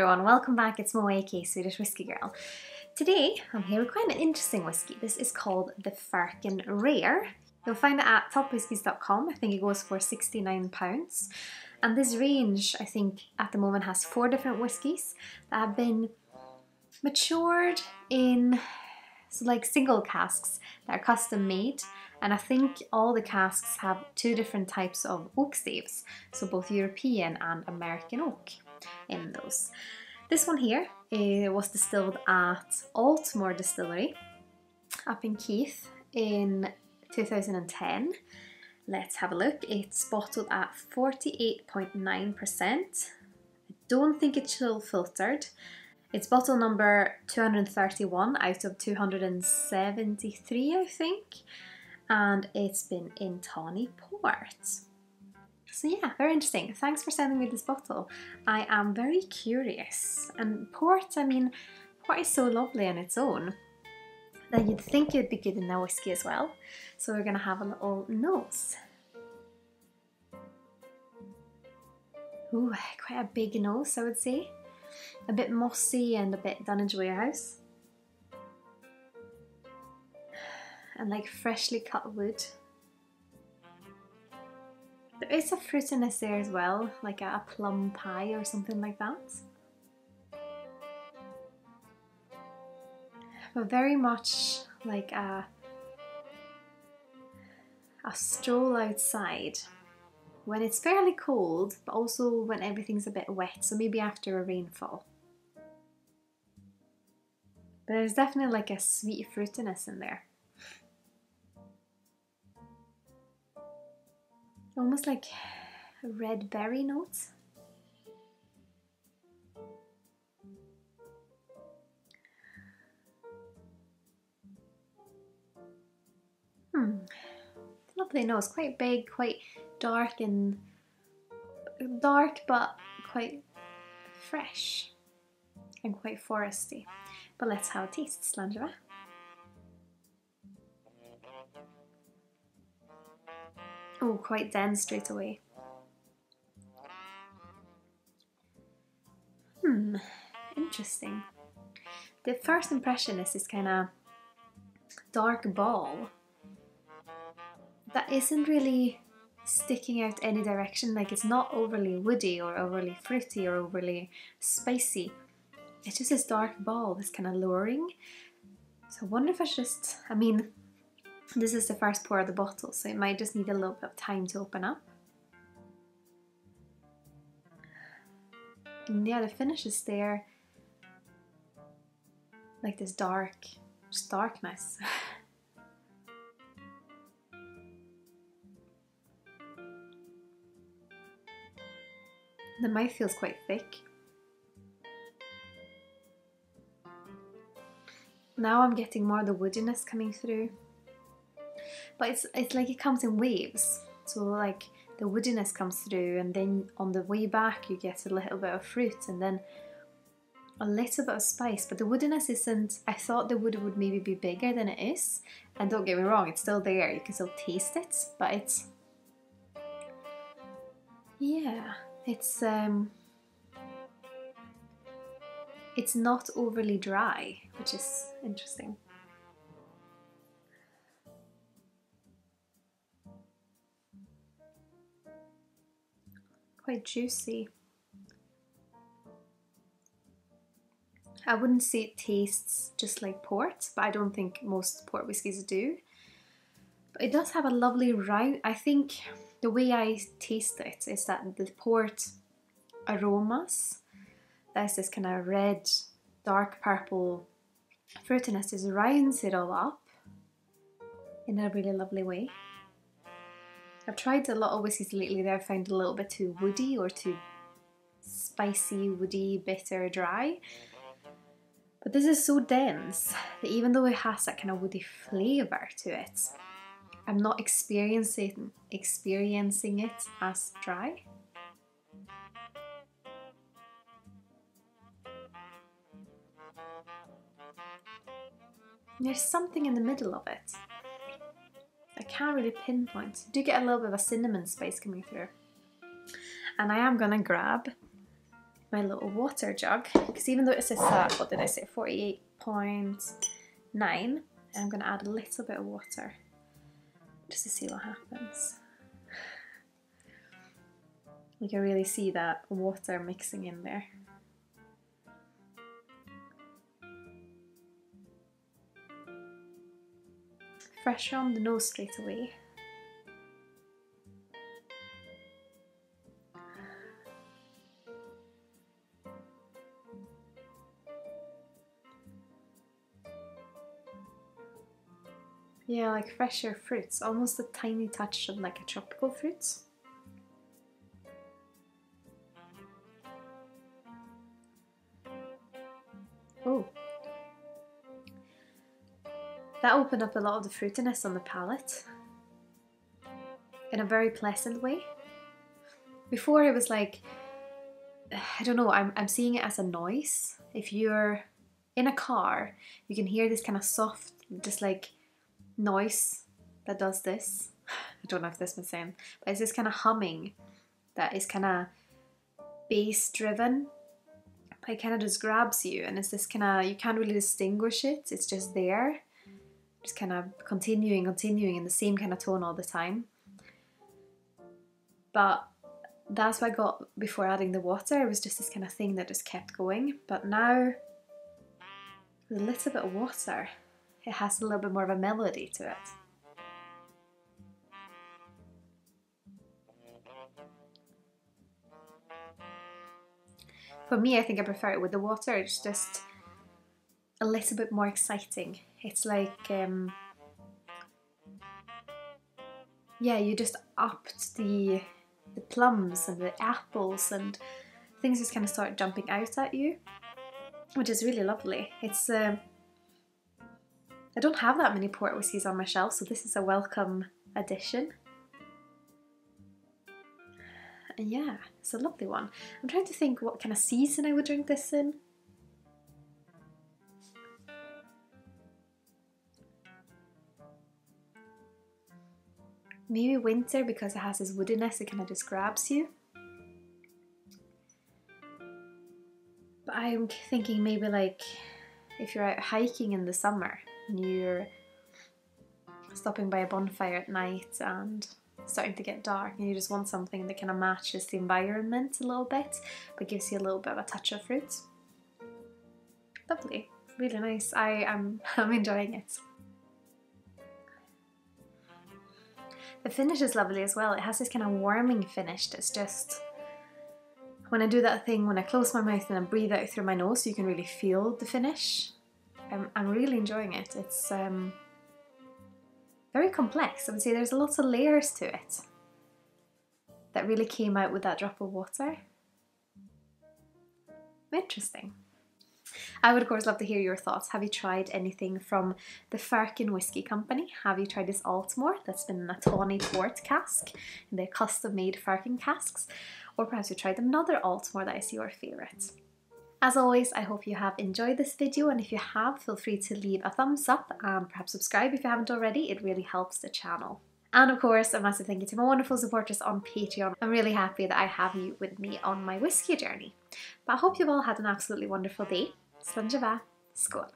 everyone, welcome back. It's Mo aka Swedish Whiskey Girl. Today I'm here with quite an interesting whiskey. This is called the Firkin Rare. You'll find it at topwhiskies.com. I think it goes for £69. And this range, I think, at the moment has 4 different whiskies that have been matured in single casks that are custom made. And I think all the casks have 2 different types of oak staves, so both European and American oak in those. This one here was distilled at Aultmore distillery up in Keith in 2010. Let's have a look. It's bottled at 48.9%. I don't think it's chill filtered. It's bottle number 231 out of 273, I think. And it's been in Tawny port. So yeah, very interesting. Thanks for sending me this bottle. I am very curious. And port, I mean, port is so lovely on its own that you'd think it'd be good in a whiskey as well. So we're gonna have a little nose. Ooh, quite a big nose, I would say. A bit mossy and a bit done into warehouse. And like freshly cut wood. There is a fruitiness there as well, like a plum pie or something like that. But very much like a stroll outside when it's fairly cold, but also when everything's a bit wet, so maybe after a rainfall. But there's definitely like a sweet fruitiness in there. Almost like red berry notes. Lovely nose, quite big, quite dark but quite fresh and quite foresty. But let's have a taste, Sláinte. Oh, quite dense straight away. Interesting. The first impression is this kind of dark ball that isn't really sticking out any direction. Like, it's not overly woody or overly fruity or overly spicy. It's just this dark ball that's kind of luring. So I wonder if it's just, I mean, this is the first pour of the bottle, so it might just need a little bit of time to open up. And yeah, the finish is there. Like this darkness. The mouth feels quite thick. Now I'm getting more of the woodiness coming through. But it's like it comes in waves. So like the woodiness comes through, and then on the way back you get a little bit of fruit and then a little bit of spice. But the woodiness isn't, I thought the wood would maybe be bigger than it is. And don't get me wrong, it's still there, you can still taste it, but it's, yeah, it's not overly dry, which is interesting. Quite juicy. I wouldn't say it tastes just like port, but I don't think most port whiskies do. But it does have a lovely round. I think the way I taste it is that the port aromas, there's this kind of red, dark purple fruitiness, just rounds it all up in a really lovely way. I've tried a lot of whiskies lately that I found a little bit too woody or too spicy, woody, bitter, dry. But this is so dense that even though it has that kind of woody flavour to it, I'm not experiencing it as dry. And there's something in the middle of it. I can't really pinpoint. I do get a little bit of a cinnamon spice coming through. And I am gonna grab my little water jug, because even though it says that, what did I say, 48.9, I'm going to add a little bit of water just to see what happens. You can really see that water mixing in there. Fresher on the nose straight away. Yeah, like fresher fruits, almost a tiny touch of like a tropical fruits. Oh, that opened up a lot of the fruitiness on the palate in a very pleasant way. Before it was like, I don't know, I'm seeing it as a noise. If you're in a car, you can hear this kind of soft, just like noise that does this. I don't know if this makes sense, but it's this kind of humming that is kind of bass driven, but it kind of just grabs you, and it's this kind of, you can't really distinguish it, it's just there, just kind of continuing in the same kind of tone all the time. But that's what I got before adding the water. It was just this kind of thing that just kept going, but now with a little bit of water, it has a little bit more of a melody to it. For me, I think I prefer it with the water. It's just a little bit more exciting. It's like, yeah, you just upped the plums and the apples, and things just kind of start jumping out at you, which is really lovely. It's I don't have that many port whiskies on my shelf, so this is a welcome addition. And yeah, it's a lovely one. I'm trying to think what kind of season I would drink this in. Maybe winter, because it has this woodiness, it kind of just grabs you. But I'm thinking maybe like if you're out hiking in the summer and you're stopping by a bonfire at night and starting to get dark and you just want something that kind of matches the environment a little bit but gives you a little bit of a touch of fruit. Lovely, really nice. I'm enjoying it. The finish is lovely as well. It has this kind of warming finish that's just, when I do that thing, when I close my mouth and I breathe out through my nose, so you can really feel the finish. I'm really enjoying it. It's very complex. I would say there's lots of layers to it that really came out with that drop of water. Interesting. I would of course love to hear your thoughts. Have you tried anything from the Firkin Whiskey Company? Have you tried this Aultmore that's been in a Tawny port cask, in their custom made Firkin casks? Or perhaps you tried another Aultmore that is your favourite. As always, I hope you have enjoyed this video, and if you have, feel free to leave a thumbs up and perhaps subscribe if you haven't already. It really helps the channel. And of course, a massive thank you to my wonderful supporters on Patreon. I'm really happy that I have you with me on my whiskey journey. But I hope you've all had an absolutely wonderful day. Sláinte Skål.